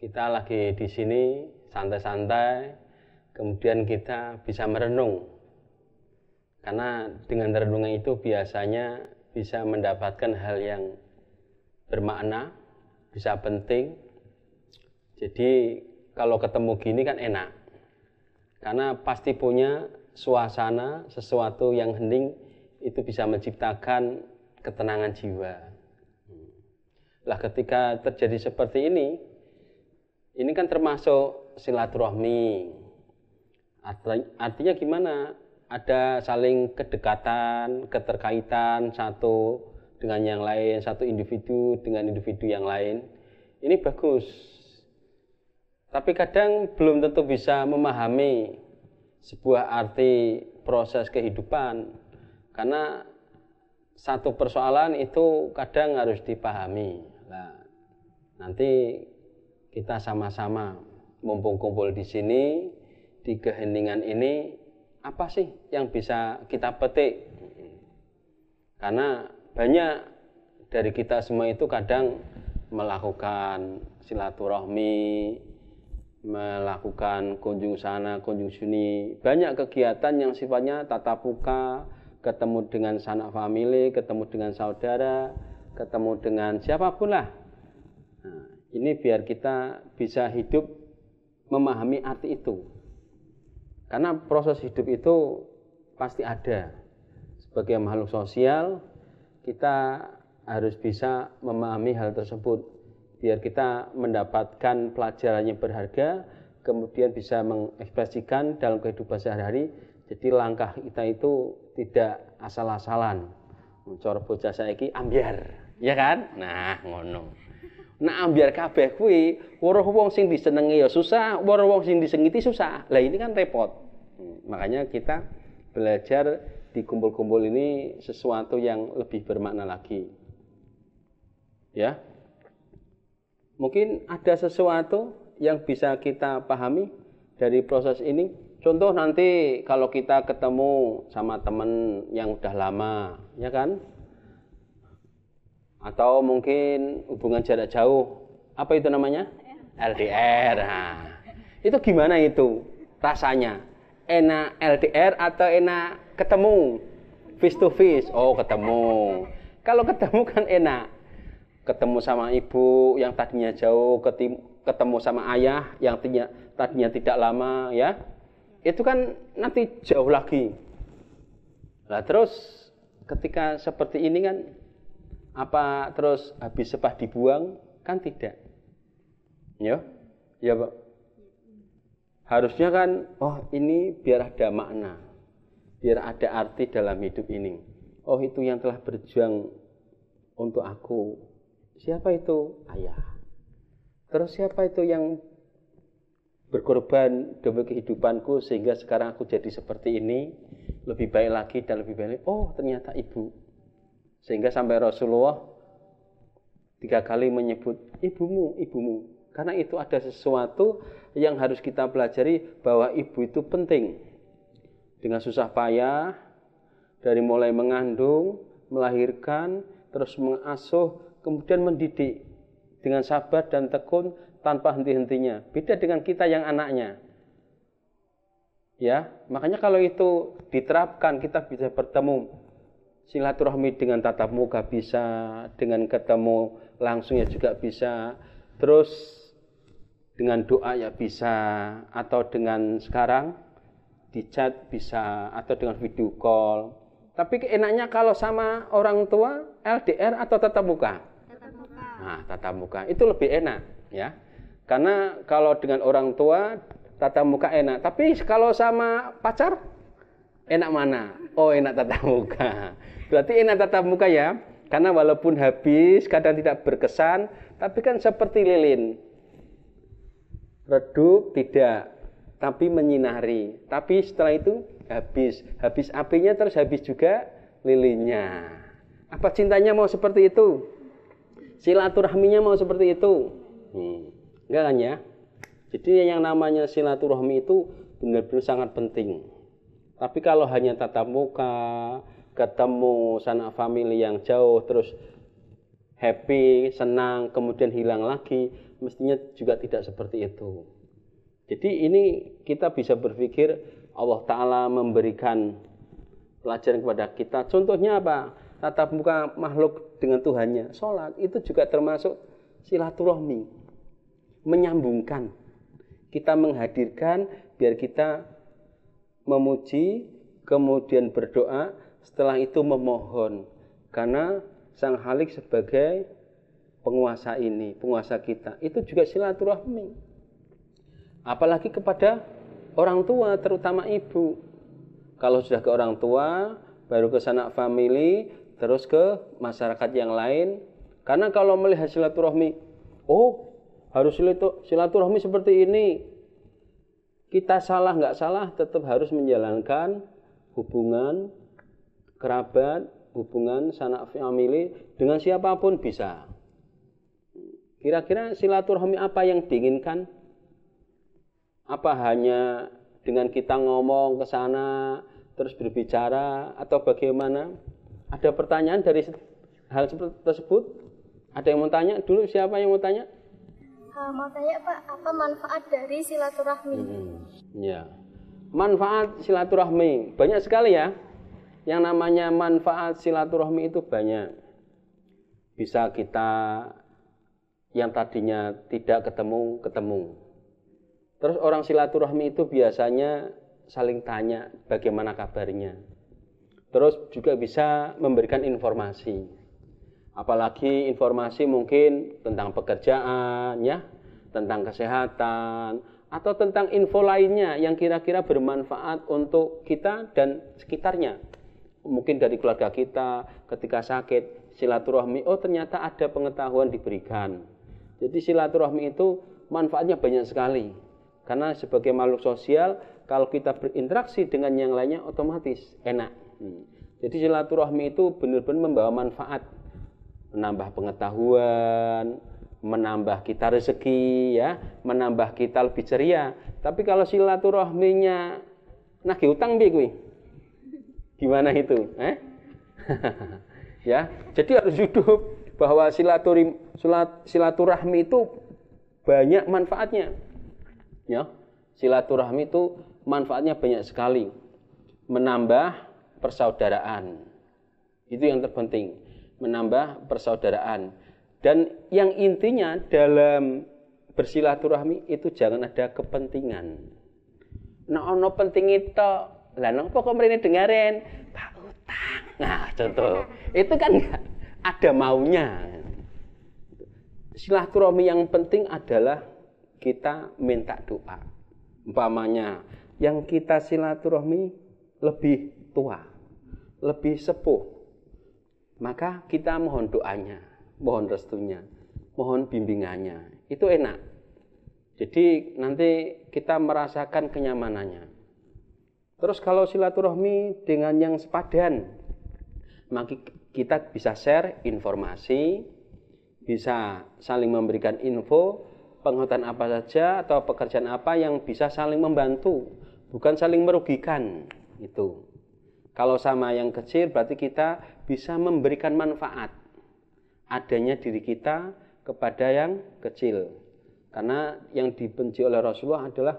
kita lagi di sini santai-santai, kemudian kita bisa merenung. Karena dengan renungan itu biasanya bisa mendapatkan hal yang bermakna, bisa penting. Jadi kalau ketemu gini kan enak. Karena pasti punya suasana, sesuatu yang hening itu bisa menciptakan ketenangan jiwa. Lah ketika terjadi seperti ini kan termasuk silaturahmi. Artinya gimana? Ada saling kedekatan, keterkaitan satu dengan yang lain, satu individu dengan individu yang lain. Ini bagus. Tapi kadang belum tentu bisa memahami sebuah arti proses kehidupan. Karena satu persoalan itu kadang harus dipahami. Nah, nanti kita sama-sama mumpung kumpul di sini, di keheningan ini, apa sih yang bisa kita petik? Karena banyak dari kita semua itu kadang melakukan silaturahmi, melakukan kunjung sana, kunjung sini, banyak kegiatan yang sifatnya tatap muka, ketemu dengan sanak famili, ketemu dengan saudara, ketemu dengan siapapun lah. Nah, ini biar kita bisa hidup memahami arti itu. Karena proses hidup itu pasti ada. Sebagai makhluk sosial, kita harus bisa memahami hal tersebut. Biar kita mendapatkan pelajaran yang berharga, kemudian bisa mengekspresikan dalam kehidupan sehari-hari. Jadi langkah kita itu tidak asal-asalan. Cara bocah saiki ambyar, ya kan? Nah, ngono. Nah, ambyar kabeh kuwi, weruh wong sing disenengi ya susah, weruh wong sing disengiti susah. Lah ini kan repot. Makanya kita belajar di kumpul-kumpul ini sesuatu yang lebih bermakna lagi. Ya. Mungkin ada sesuatu yang bisa kita pahami dari proses ini. Contoh nanti kalau kita ketemu sama teman yang udah lama, ya kan? Atau mungkin hubungan jarak jauh. Apa itu namanya? LDR. Nah, itu gimana itu rasanya? Enak LDR atau enak ketemu? Face to face. Oh, ketemu. Kalau ketemu kan enak. Ketemu sama ibu yang tadinya jauh, ketemu sama ayah yang tadinya tidak lama, ya. Itu kan nanti jauh lagi. Nah, terus ketika seperti ini kan apa terus habis sepah dibuang? Kan tidak. Ya, ya Pak. Harusnya kan, oh ini biar ada makna, biar ada arti dalam hidup ini. Oh itu yang telah berjuang untuk aku. Siapa itu? Ayah. Terus siapa itu yang berkorban demi kehidupanku sehingga sekarang aku jadi seperti ini, lebih baik lagi dan lebih baik. Oh ternyata ibu. Sehingga sampai Rasulullah 3 kali menyebut ibumu, ibumu. Karena itu ada sesuatu yang harus kita pelajari bahwa ibu itu penting. Dengan susah payah, dari mulai mengandung, melahirkan, terus mengasuh, kemudian mendidik dengan sabar dan tekun tanpa henti-hentinya. Beda dengan kita yang anaknya. Ya, makanya kalau itu diterapkan kita bisa bertemu silaturahmi dengan tatap muka bisa, dengan ketemu langsungnya juga bisa. Terus dengan doa ya bisa, atau dengan sekarang di chat bisa, atau dengan video call. Tapi enaknya kalau sama orang tua LDR atau tatap muka? Tatap muka. Nah, tatap muka itu lebih enak, ya. Karena kalau dengan orang tua tatap muka enak, tapi kalau sama pacar enak mana? Oh, enak tatap muka. Berarti enak tatap muka ya. Karena walaupun habis, kadang tidak berkesan, tapi kan seperti lilin. Redup tidak, tapi menyinari. Tapi setelah itu habis apinya, terus habis juga lilinnya. Apa cintanya mau seperti itu? Silaturahminya mau seperti itu? Enggak kan ya? Jadi yang namanya silaturahmi itu benar-benar sangat penting. Tapi kalau hanya tatap muka, ketemu sanak famili yang jauh, terus happy, senang, kemudian hilang lagi, mestinya juga tidak seperti itu. Jadi ini kita bisa berpikir Allah Ta'ala memberikan pelajaran kepada kita. Contohnya apa? Tatap muka makhluk dengan Tuhannya. Sholat itu juga termasuk silaturahmi. Menyambungkan. Kita menghadirkan biar kita memuji, kemudian berdoa, setelah itu memohon. Karena Sang Khalik sebagai penguasa ini, penguasa kita, itu juga silaturahmi. Apalagi kepada orang tua, terutama ibu. Kalau sudah ke orang tua, baru ke sanak famili, terus ke masyarakat yang lain. Karena kalau melihat silaturahmi, oh harus silaturahmi seperti ini. Kita salah nggak salah, tetap harus menjalankan hubungan kerabat, hubungan sanak famili dengan siapapun bisa. Kira-kira silaturahmi apa yang diinginkan? Apa hanya dengan kita ngomong ke sana terus berbicara atau bagaimana? Ada pertanyaan dari hal tersebut? Ada yang mau tanya dulu? Siapa yang mau tanya? Mau tanya Pak, apa manfaat dari silaturahmi? Ya, manfaat silaturahmi banyak sekali ya. Yang namanya manfaat silaturahmi itu banyak. Bisa kita yang tadinya tidak ketemu. Terus orang silaturahmi itu biasanya saling tanya bagaimana kabarnya. Terus juga bisa memberikan informasi. Apalagi informasi mungkin tentang pekerjaan, ya, tentang kesehatan, atau tentang info lainnya yang kira-kira bermanfaat untuk kita dan sekitarnya. Mungkin dari keluarga kita ketika sakit, silaturahmi, oh ternyata ada pengetahuan diberikan. Jadi silaturahmi itu manfaatnya banyak sekali. Karena sebagai makhluk sosial, kalau kita berinteraksi dengan yang lainnya otomatis enak. Jadi silaturahmi itu benar-benar membawa manfaat. Menambah pengetahuan, menambah kita rezeki, ya, menambah kita lebih ceria. Tapi kalau silaturahminya nagih utang piye kuwi? Gimana itu? Ya, jadi harus hidup bahwa silaturahmi itu banyak manfaatnya. Ya, silaturahmi itu manfaatnya banyak sekali. Menambah persaudaraan. Itu yang terpenting, menambah persaudaraan. Dan yang intinya dalam bersilaturahmi itu jangan ada kepentingan. Nah, ono penting itu lah napa kok mrene dengarin Pak utang. Nah, contoh. Itu kan enggak ada maunya. Silaturahmi yang penting adalah kita minta doa. Umpamanya yang kita silaturahmi lebih tua, lebih sepuh. Maka kita mohon doanya, mohon restunya, mohon bimbingannya. Itu enak. Jadi nanti kita merasakan kenyamanannya. Terus kalau silaturahmi dengan yang sepadan, maka kita bisa share informasi, bisa saling memberikan info, pengetahuan apa saja atau pekerjaan apa yang bisa saling membantu, bukan saling merugikan. Itu. Kalau sama yang kecil berarti kita bisa memberikan manfaat adanya diri kita kepada yang kecil. Karena yang dibenci oleh Rasulullah adalah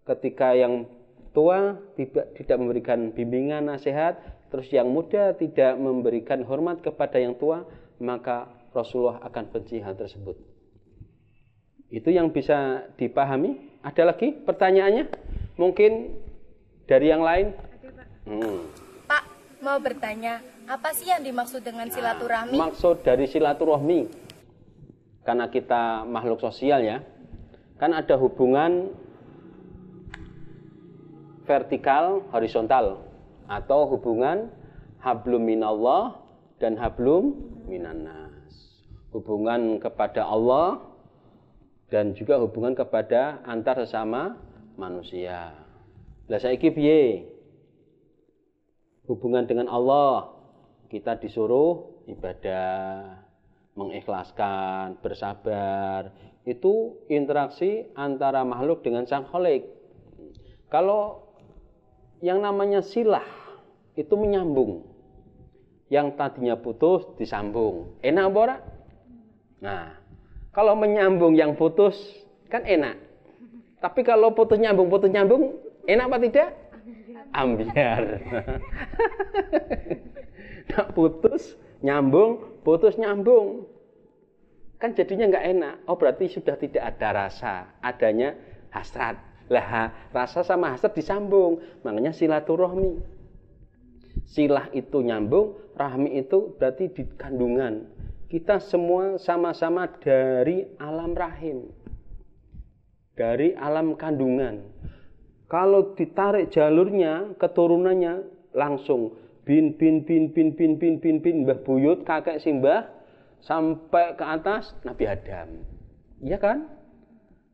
ketika yang tua tidak memberikan bimbingan, nasihat, terus yang muda tidak memberikan hormat kepada yang tua, maka Rasulullah akan benci hal tersebut. Itu yang bisa dipahami. Ada lagi pertanyaannya? Mungkin dari yang lain? Pak, mau bertanya, apa sih yang dimaksud dengan silaturahmi? Maksud dari silaturahmi, karena kita makhluk sosial ya, kan ada hubungan vertikal, horizontal, atau hubungan hablum minallah dan hablum minannas. Hubungan kepada Allah dan juga hubungan kepada antar sesama manusia. Lah saiki piye? Hubungan dengan Allah, kita disuruh ibadah, mengikhlaskan, bersabar. Itu interaksi antara makhluk dengan Sang Khalik. Kalau yang namanya silah itu menyambung. Yang tadinya putus disambung. Enak apa ora? Nah, Kalau menyambung yang putus kan enak. Tapi kalau putus nyambung enak apa tidak? Ambiar. Nah, putus nyambung. Kan jadinya nggak enak. Oh, berarti sudah tidak ada rasa, adanya hasrat. Lah, rasa sama hasrat disambung. Makanya silaturahmi. Silah itu nyambung, rahmi itu berarti di kandungan. Kita semua sama-sama dari alam rahim. Dari alam kandungan. Kalau ditarik jalurnya, keturunannya langsung bin Mbah Buyut, kakek Simbah sampai ke atas Nabi Adam. Iya kan?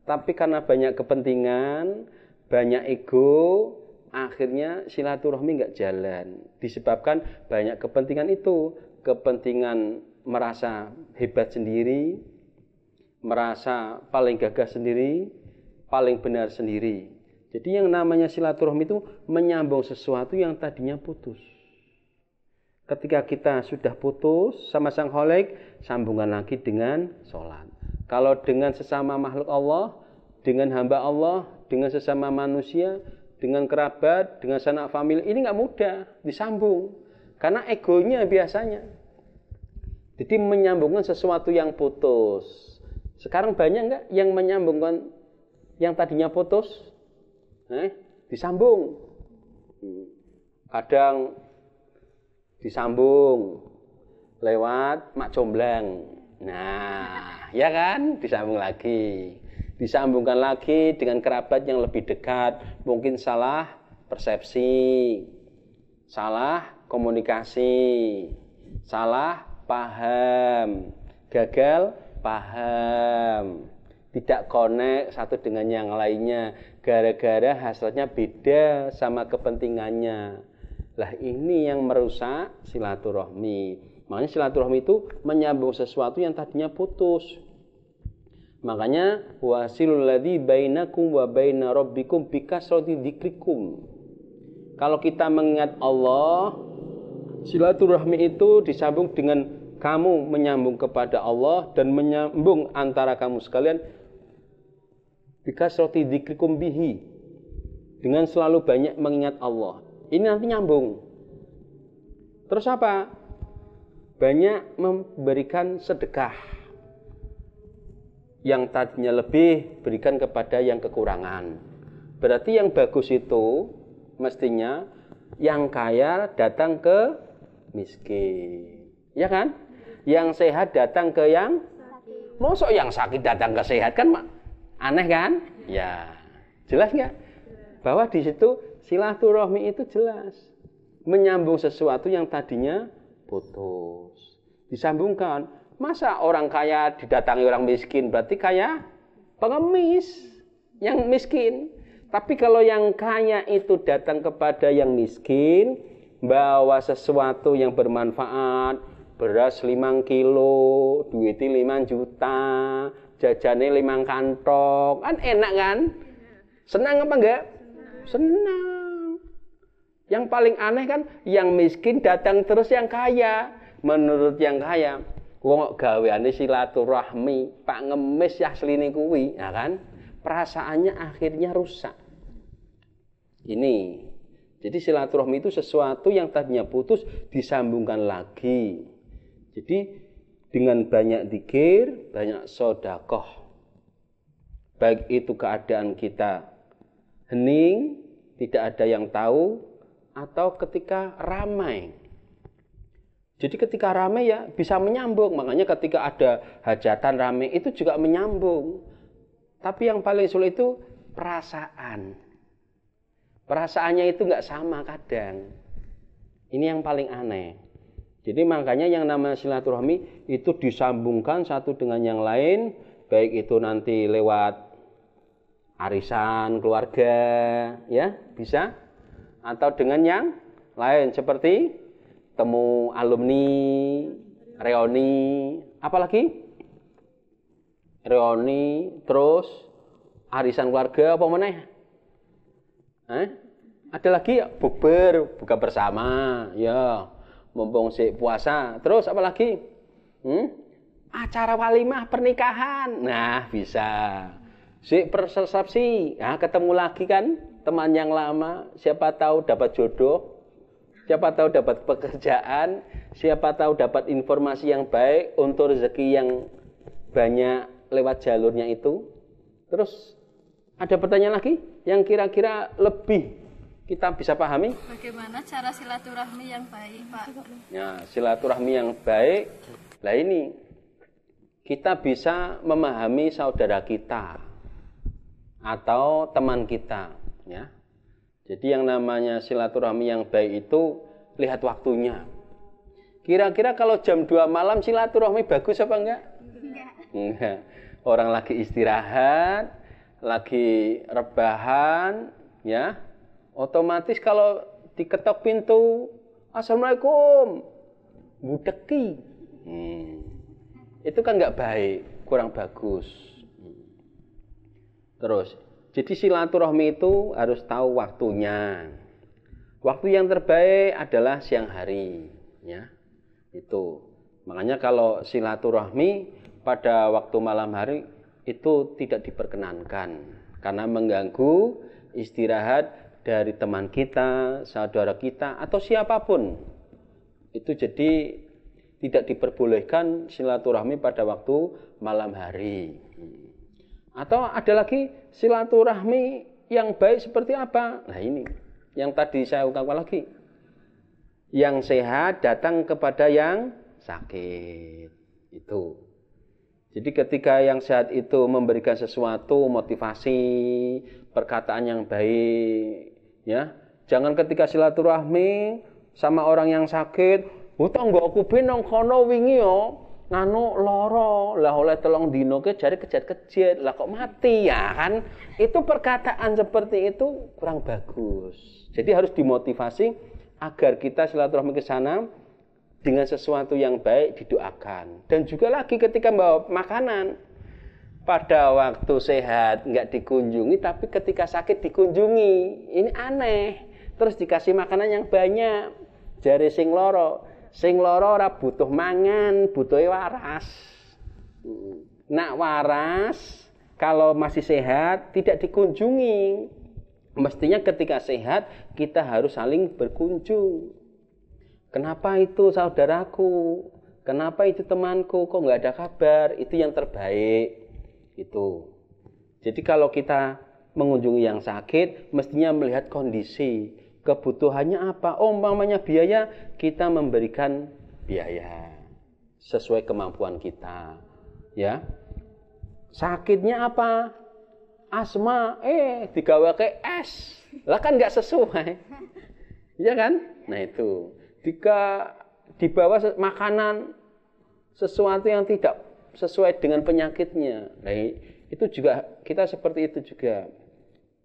Tapi karena banyak kepentingan, banyak ego, akhirnya silaturahmi nggak jalan. Disebabkan banyak kepentingan itu, kepentingan merasa hebat sendiri, merasa paling gagah sendiri, paling benar sendiri. Jadi yang namanya silaturahmi itu menyambung sesuatu yang tadinya putus. Ketika kita sudah putus sama Sang Khalik, sambungan lagi dengan sholat. Kalau dengan sesama makhluk Allah, dengan hamba Allah, dengan sesama manusia, dengan kerabat, dengan sanak famili, ini nggak mudah disambung. Karena egonya biasanya. Jadi menyambungkan sesuatu yang putus. Sekarang banyak nggak yang menyambungkan yang tadinya putus? Disambung. Kadang disambung lewat mak comblang. Nah, ya kan? Disambung lagi. Disambungkan lagi dengan kerabat yang lebih dekat. Mungkin salah persepsi, salah komunikasi, salah paham, gagal paham, tidak connect satu dengan yang lainnya, gara-gara hasilnya beda sama kepentingannya. Lah ini yang merusak silaturahmi. Makanya silaturahmi itu menyambung sesuatu yang tadinya putus. Makanya wasilul ladzi bainakum wa baina rabbikum bikasrati dzikrikum. Kalau kita mengingat Allah, silaturahmi itu disambung dengan kamu menyambung kepada Allah dan menyambung antara kamu sekalian bikasrati dzikrikum bihi, dengan selalu banyak mengingat Allah. Ini nanti nyambung. Terus apa? Banyak memberikan sedekah. Yang tadinya lebih, berikan kepada yang kekurangan. Berarti yang bagus itu mestinya yang kaya datang ke miskin. Ya kan? Yang sehat datang ke yang sakit. Mosok yang sakit datang ke sehat kan aneh kan? Ya. Jelas nggak? Bahwa di situ silaturahmi itu jelas. Menyambung sesuatu yang tadinya putus. Disambungkan. Masa orang kaya didatangi orang miskin berarti kaya pengemis yang miskin. Tapi kalau yang kaya itu datang kepada yang miskin, bawa sesuatu yang bermanfaat, beras 5 kilo, duitnya 5 juta, jajannya 5 kantong, kan enak kan? Senang apa enggak? Senang. Yang paling aneh kan yang miskin datang terus yang kaya. Menurut yang kaya, wong gaweane silaturahmi, Pak ngemis ya asline kuwi, ya kan? Perasaannya akhirnya rusak. Ini. Jadi silaturahmi itu sesuatu yang tadinya putus disambungkan lagi. Jadi dengan banyak zikir, banyak sedekah. Baik itu keadaan kita hening, tidak ada yang tahu, atau ketika ramai. Jadi ketika ramai ya bisa menyambung. Makanya ketika ada hajatan ramai itu juga menyambung. Tapi yang paling sulit itu perasaan. Perasaannya itu nggak sama kadang. Ini yang paling aneh. Jadi makanya yang namanya silaturahmi itu disambungkan satu dengan yang lain. Baik itu nanti lewat arisan keluarga, ya bisa. Atau dengan yang lain seperti temu alumni, reuni, apalagi reuni, terus arisan keluarga apa meneh? Ada lagi ya, bukber, buka bersama, ya, mumpung si puasa. Terus apa lagi? acara walimah pernikahan. Nah, bisa. Si persepsi, nah, ketemu lagi kan teman yang lama, siapa tahu dapat jodoh, siapa tahu dapat pekerjaan, siapa tahu dapat informasi yang baik untuk rezeki yang banyak lewat jalurnya itu. Terus ada pertanyaan lagi yang kira-kira lebih kita bisa pahami? Bagaimana cara silaturahmi yang baik, Pak? Ya, silaturahmi yang baik. Nah ini kita bisa memahami saudara kita atau teman kita, ya. Jadi yang namanya silaturahmi yang baik itu lihat waktunya. Kira-kira kalau jam 2 malam silaturahmi bagus apa enggak? Enggak. Orang lagi istirahat, lagi rebahan, ya. Otomatis kalau diketok pintu, Assalamualaikum, budeki. Itu kan enggak baik, kurang bagus. Terus, jadi silaturahmi itu harus tahu waktunya. Waktu yang terbaik adalah siang hari, ya. Itu. Makanya kalau silaturahmi pada waktu malam hari itu tidak diperkenankan karena mengganggu istirahat dari teman kita, saudara kita atau siapapun. Itu jadi tidak diperbolehkan silaturahmi pada waktu malam hari. Atau ada lagi silaturahmi yang baik seperti apa? Nah ini, yang tadi saya ungkapkan lagi. Yang sehat datang kepada yang sakit. Itu. Jadi ketika yang sehat itu memberikan sesuatu, motivasi, perkataan yang baik. Ya, jangan ketika silaturahmi sama orang yang sakit, "Utang nggo aku ben nang kono wingi yo." Nganu loro lah oleh telung dino ke jari kejat-kejat lah kok mati ya kan, itu perkataan seperti itu kurang bagus. Jadi harus dimotivasi agar kita silaturahmi ke sana dengan sesuatu yang baik, didoakan. Dan juga lagi ketika bawa makanan, pada waktu sehat nggak dikunjungi tapi ketika sakit dikunjungi, ini aneh. Terus dikasih makanan yang banyak, jari sing loro ora butuh mangan, butuhnya waras. Nak waras, kalau masih sehat, tidak dikunjungi. Mestinya ketika sehat, kita harus saling berkunjung. Kenapa itu saudaraku? Kenapa itu temanku? Kok nggak ada kabar? Itu yang terbaik. Itu. Jadi kalau kita mengunjungi yang sakit, mestinya melihat kondisi. Kebutuhannya apa? Oh, umpamanya biaya, kita memberikan biaya sesuai kemampuan kita. Ya. Sakitnya apa? Asma, digawake es. Lah kan nggak sesuai. Iya kan? Nah itu. Jika dibawa makanan sesuatu yang tidak sesuai dengan penyakitnya. Nah, itu juga kita seperti itu juga.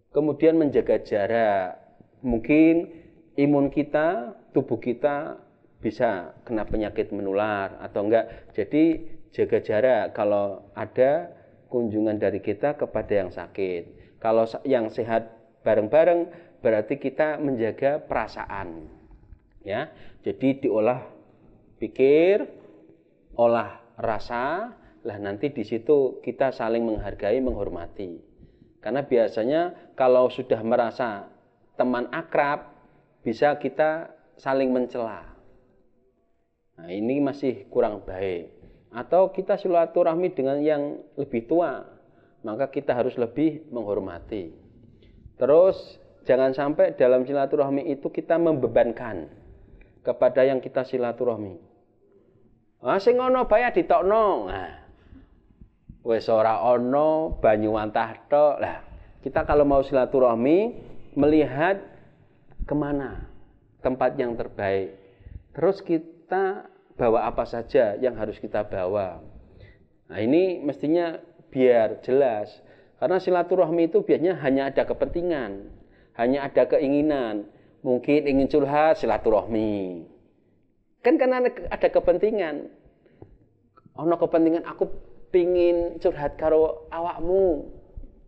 Kemudian menjaga jarak. Mungkin imun kita, tubuh kita bisa kena penyakit menular atau enggak. Jadi jaga jarak kalau ada kunjungan dari kita kepada yang sakit. Kalau yang sehat bareng-bareng berarti kita menjaga perasaan. Ya. Jadi diolah pikir, olah rasa, lah nanti di situ kita saling menghargai, menghormati. Karena biasanya kalau sudah merasa teman akrab, bisa kita saling mencela. Nah, ini masih kurang baik. Atau kita silaturahmi dengan yang lebih tua, maka kita harus lebih menghormati. Terus jangan sampai dalam silaturahmi itu kita membebankan kepada yang kita silaturahmi. Sing ono bae ditokno. Nah, wis ora ono banyu antah tok. Lah, kita kalau mau silaturahmi melihat kemana tempat yang terbaik. Terus kita bawa apa saja yang harus kita bawa. Nah ini mestinya biar jelas. Karena silaturahmi itu biasanya hanya ada kepentingan, hanya ada keinginan. Mungkin ingin curhat, silaturahmi. Kan karena ada kepentingan. Ono kepentingan aku pingin curhat karo awakmu.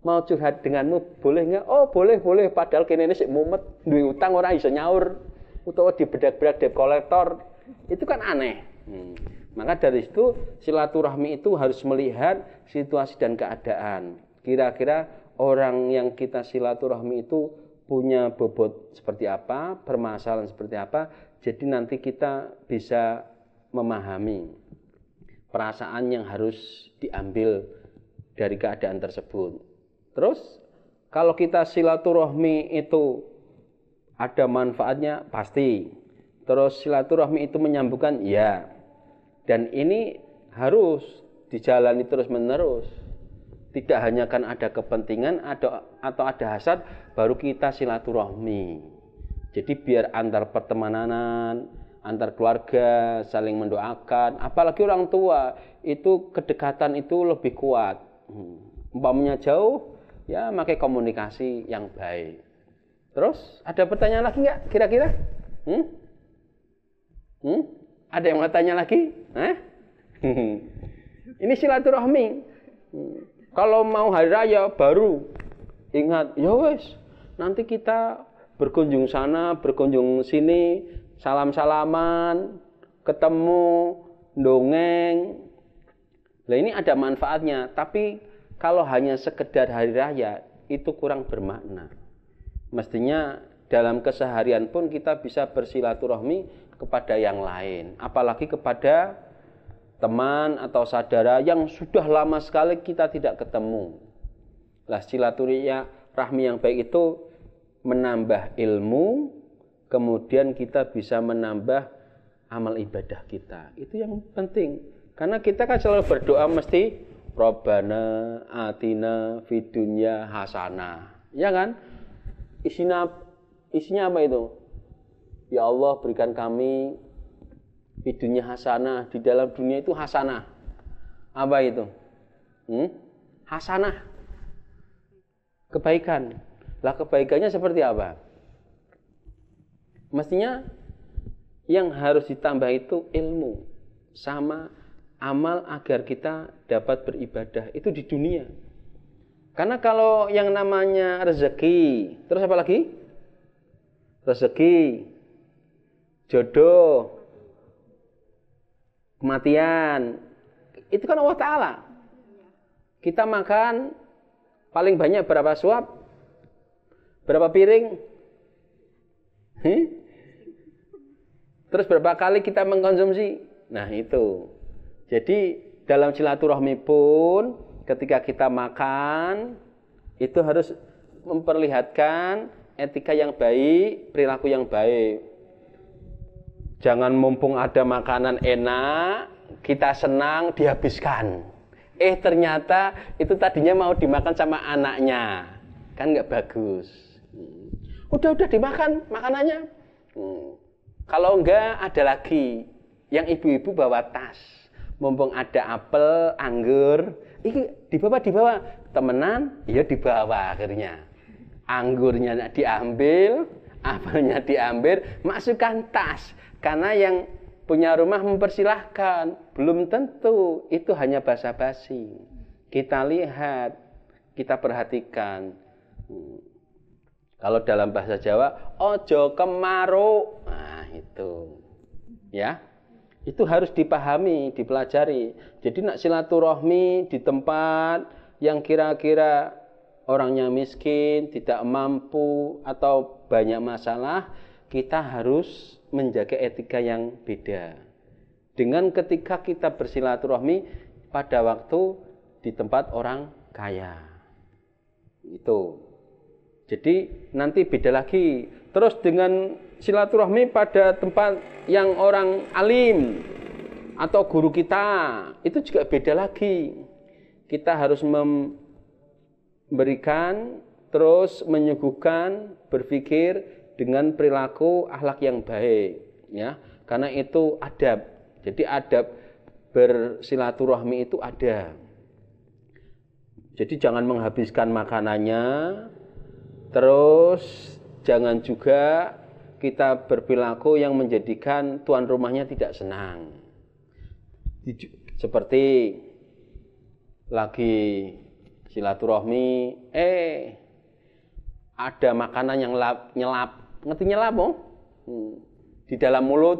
Mau curhat denganmu boleh nggak? Oh boleh. Padahal kene ini sik mumet, duwe utang ora iso nyaur, utawa dibedak-bedak debt collector, itu kan aneh. Maka dari situ silaturahmi itu harus melihat situasi dan keadaan. Kira-kira orang yang kita silaturahmi itu punya bobot seperti apa, permasalahan seperti apa. Jadi nanti kita bisa memahami perasaan yang harus diambil dari keadaan tersebut. Terus kalau kita silaturahmi itu ada manfaatnya pasti. Terus silaturahmi itu menyambungkan ya. Dan ini harus dijalani terus-menerus. Tidak hanya kan ada kepentingan atau ada hasad baru kita silaturahmi. Jadi biar antar pertemanan, antar keluarga saling mendoakan, apalagi orang tua itu kedekatan itu lebih kuat. Umpamanya jauh, ya pakai komunikasi yang baik. Terus ada pertanyaan lagi nggak kira-kira? Ada yang mau tanya lagi? Ini silaturahmi. Kalau mau hari raya baru ingat, ya wes nanti kita berkunjung sana, berkunjung sini, salam-salaman, ketemu, dongeng. Nah ini ada manfaatnya, tapi kalau hanya sekedar hari raya itu kurang bermakna. Mestinya dalam keseharian pun kita bisa bersilaturahmi kepada yang lain, apalagi kepada teman atau saudara yang sudah lama sekali kita tidak ketemu. Lah silaturahmi yang baik itu menambah ilmu, kemudian kita bisa menambah amal ibadah kita. Itu yang penting. Karena kita kan selalu berdoa mesti Rabbana atina fid dunya hasanah. Ya kan? Isinya apa itu? Ya Allah berikan kami fid dunya hasanah, di dalam dunia itu hasanah. Apa itu? Hasanah. Kebaikan. Lah kebaikannya seperti apa? Mestinya yang harus ditambah itu ilmu sama amal agar kita dapat beribadah itu di dunia. Karena kalau yang namanya rezeki, terus apa lagi? Rezeki, jodoh, kematian, itu kan Allah Ta'ala. Kita makan paling banyak berapa suap? Berapa piring? Terus berapa kali kita mengkonsumsi? Nah itu. Jadi dalam silaturahmi pun ketika kita makan itu harus memperlihatkan etika yang baik, perilaku yang baik. Jangan mumpung ada makanan enak, kita senang dihabiskan. Ternyata itu tadinya mau dimakan sama anaknya. Kan nggak bagus. Udah dimakan makanannya. Kalau enggak ada lagi yang ibu-ibu bawa tas. Mumpung ada apel, anggur, dibawa temenan, ya dibawa akhirnya. Anggurnya diambil, apelnya diambil, masukkan tas. Karena yang punya rumah mempersilahkan, belum tentu itu hanya basa-basi. Kita lihat, kita perhatikan. Kalau dalam bahasa Jawa, ojo kemaro, nah itu, ya. Itu harus dipahami, dipelajari. Jadi nak silaturahmi di tempat yang kira-kira orangnya miskin, tidak mampu atau banyak masalah, kita harus menjaga etika yang beda. Dengan ketika kita bersilaturahmi pada waktu di tempat orang kaya. Itu. Jadi nanti beda lagi. Terus dengan silaturahmi pada tempat yang orang alim atau guru kita, itu juga beda lagi. Kita harus memberikan, terus menyuguhkan, berpikir dengan perilaku akhlak yang baik, ya. Karena itu adab. Jadi adab bersilaturahmi itu ada. Jadi jangan menghabiskan makanannya, terus jangan juga kita berperilaku yang menjadikan tuan rumahnya tidak senang. Seperti lagi silaturahmi, ada makanan yang nyelap, ngerti nyelap, di dalam mulut.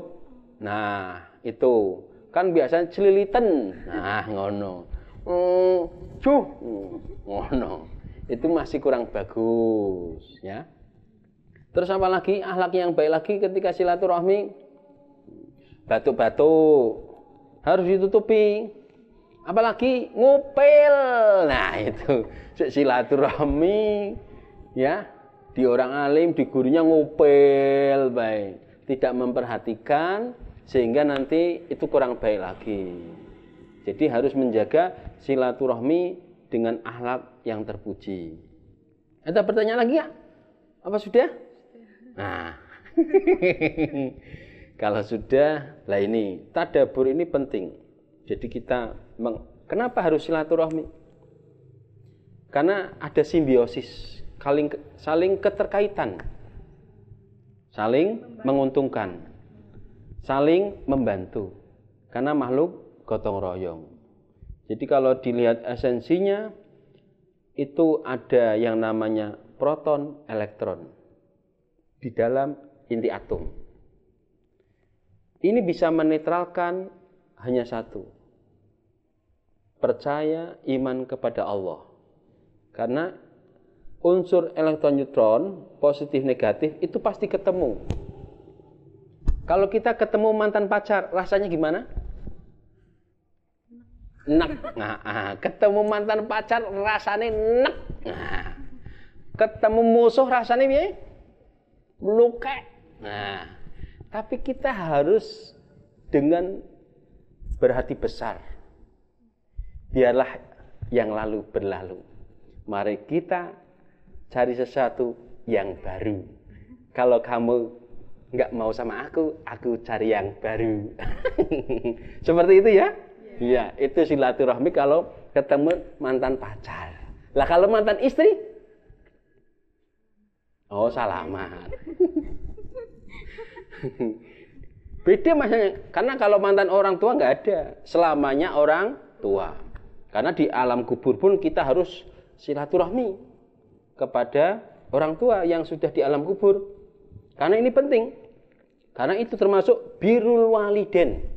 Nah, itu Kan biasanya celilitan. Nah, ngono. Cuh. Ngono. Itu masih kurang bagus, ya. Terus apa lagi? Akhlak yang baik lagi ketika silaturahmi, batuk-batuk harus ditutupi. Apalagi ngupil. Nah, itu silaturahmi, ya. Di orang alim, di gurunya ngupil baik. Tidak memperhatikan sehingga nanti itu kurang baik lagi. Jadi harus menjaga silaturahmi dengan akhlak yang terpuji. Ada pertanyaan lagi ya? Apa sudah? Nah, kalau sudah, lah ini tadabbur ini penting. Jadi kita kenapa harus silaturahmi? Karena ada simbiosis, saling keterkaitan, saling menguntungkan, saling membantu. Karena makhluk gotong royong. Jadi kalau dilihat esensinya, itu ada yang namanya proton, elektron di dalam inti atom. Ini bisa menetralkan hanya satu. Percaya, iman kepada Allah. Karena unsur elektron neutron, positif negatif, itu pasti ketemu. Kalau kita ketemu mantan pacar, rasanya gimana? Nek. Nah, ketemu mantan pacar rasanya nek. Nah, ketemu musuh rasanya piye? Luka. Nah, tapi kita harus dengan berhati besar. Biarlah yang lalu berlalu. Mari kita cari sesuatu yang baru. Kalau kamu nggak mau sama aku cari yang baru. Seperti itu ya? Iya, itu silaturahmi kalau ketemu mantan pacar. Lah kalau mantan istri? Oh, salaman. Beda maksudnya. Karena kalau mantan orang tua nggak ada. Selamanya orang tua. Karena di alam kubur pun kita harus silaturahmi kepada orang tua yang sudah di alam kubur. Karena ini penting. Karena itu termasuk birrul waliden.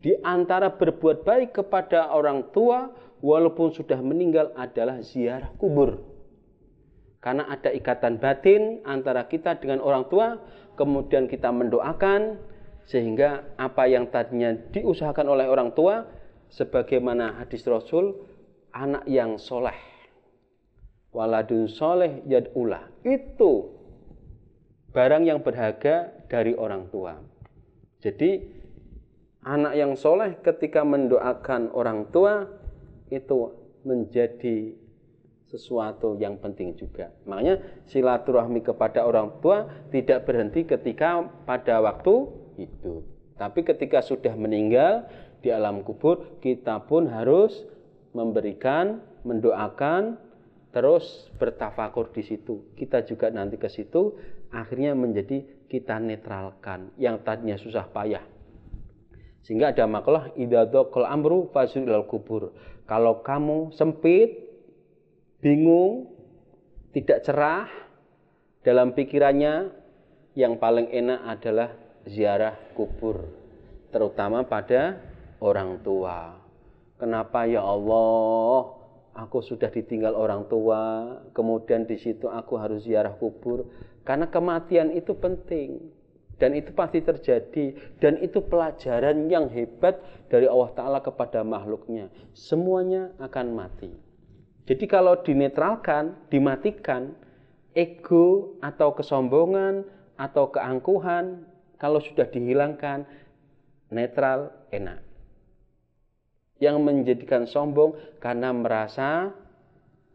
Di antara berbuat baik kepada orang tua walaupun sudah meninggal adalah ziarah kubur. Karena ada ikatan batin antara kita dengan orang tua, kemudian kita mendoakan sehingga apa yang tadinya diusahakan oleh orang tua, sebagaimana hadis Rasul, anak yang soleh, waladun soleh yad'ulah, itu barang yang berharga dari orang tua. Jadi anak yang soleh ketika mendoakan orang tua itu menjadi sesuatu yang penting juga. Makanya silaturahmi kepada orang tua tidak berhenti ketika pada waktu hidup. Tapi ketika sudah meninggal di alam kubur, kita pun harus memberikan, mendoakan, terus bertafakur di situ. Kita juga nanti ke situ, akhirnya menjadi kita netralkan yang tadinya susah payah. Sehingga ada makalah idza dhaqal amru fasir ilal kubur. Kalau kamu sempit, bingung, tidak cerah dalam pikirannya, yang paling enak adalah ziarah kubur, terutama pada orang tua. Kenapa ya Allah? Aku sudah ditinggal orang tua, kemudian di situ aku harus ziarah kubur. Karena kematian itu penting. Dan itu pasti terjadi. Dan itu pelajaran yang hebat dari Allah Ta'ala kepada makhluknya. Semuanya akan mati. Jadi kalau dinetralkan, dimatikan, ego atau kesombongan atau keangkuhan, kalau sudah dihilangkan, netral, enak. Yang menjadikan sombong karena merasa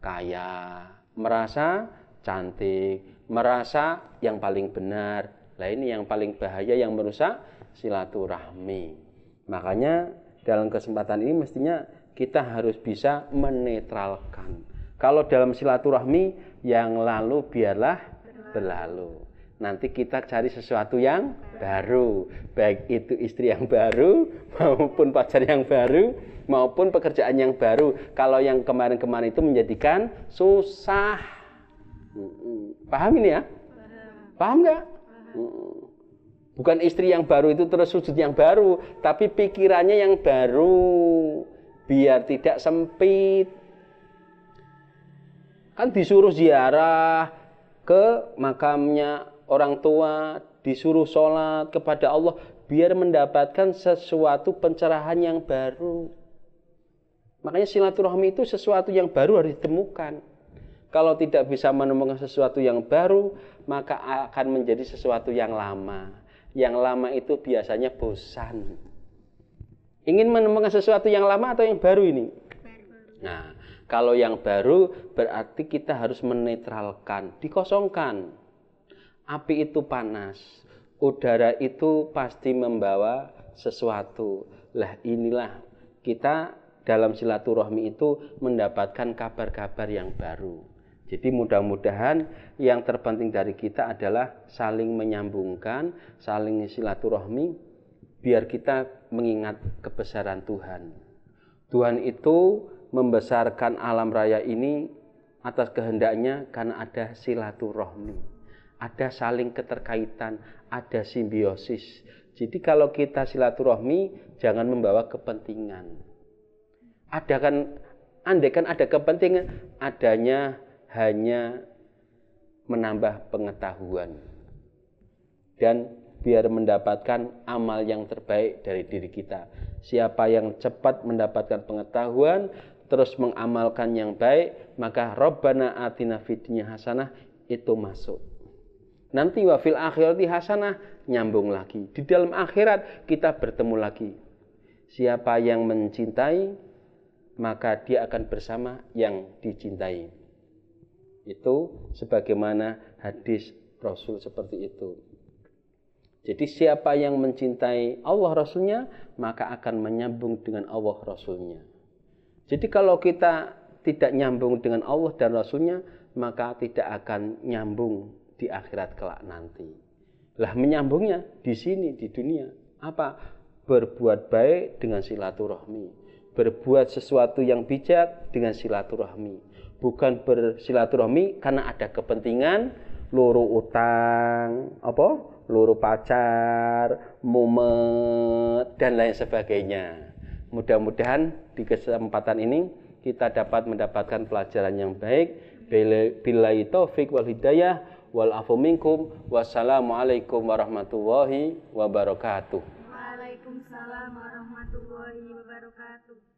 kaya, merasa cantik, merasa yang paling benar. Nah ini yang paling bahaya, yang merusak silaturahmi. Makanya dalam kesempatan ini mestinya kita harus bisa menetralkan. Kalau dalam silaturahmi, yang lalu biarlah berlalu. Nanti kita cari sesuatu yang baru. Baik itu istri yang baru, maupun pacar yang baru, maupun pekerjaan yang baru. Kalau yang kemarin-kemarin itu menjadikan susah. Paham ini ya? Paham nggak? Bukan istri yang baru itu terus sujud yang baru, tapi pikirannya yang baru, biar tidak sempit. Kan disuruh ziarah ke makamnya orang tua, disuruh sholat kepada Allah, biar mendapatkan sesuatu pencerahan yang baru. Makanya silaturahmi itu sesuatu yang baru harus ditemukan. Kalau tidak bisa menemukan sesuatu yang baru, maka akan menjadi sesuatu yang lama. Yang lama itu biasanya bosan. Ingin menemukan sesuatu yang lama atau yang baru ini? Nah, kalau yang baru berarti kita harus menetralkan, dikosongkan. Api itu panas, udara itu pasti membawa sesuatu. Lah inilah kita dalam silaturahmi itu mendapatkan kabar-kabar yang baru. Jadi mudah-mudahan yang terpenting dari kita adalah saling menyambungkan, saling silaturahmi, biar kita mengingat kebesaran Tuhan. Tuhan itu membesarkan alam raya ini atas kehendaknya karena ada silaturahmi. Ada saling keterkaitan, ada simbiosis. Jadi kalau kita silaturahmi, jangan membawa kepentingan. Andai kan ada kepentingan, adanya hanya menambah pengetahuan dan biar mendapatkan amal yang terbaik dari diri kita. Siapa yang cepat mendapatkan pengetahuan terus mengamalkan yang baik, maka Rabbana atina fid dunya hasanah itu masuk. Nanti wa fil akhirati hasanah nyambung lagi. Di dalam akhirat kita bertemu lagi. Siapa yang mencintai, maka dia akan bersama yang dicintai. Itu sebagaimana hadis Rasul seperti itu. Jadi siapa yang mencintai Allah Rasulnya, maka akan menyambung dengan Allah Rasulnya. Jadi kalau kita tidak nyambung dengan Allah dan Rasulnya, maka tidak akan nyambung di akhirat kelak nanti. Lah menyambungnya di sini, di dunia. Apa? Berbuat baik dengan silaturahmi. Berbuat sesuatu yang bijak dengan silaturahmi. Bukan bersilaturahmi karena ada kepentingan, loro utang, loro pacar, mumet, dan lain sebagainya. Mudah-mudahan di kesempatan ini kita dapat mendapatkan pelajaran yang baik. Billahi taufik wal hidayah wal afu minkum. Wassalamualaikum warahmatullahi wabarakatuh. Waalaikumsalam warahmatullahi wabarakatuh.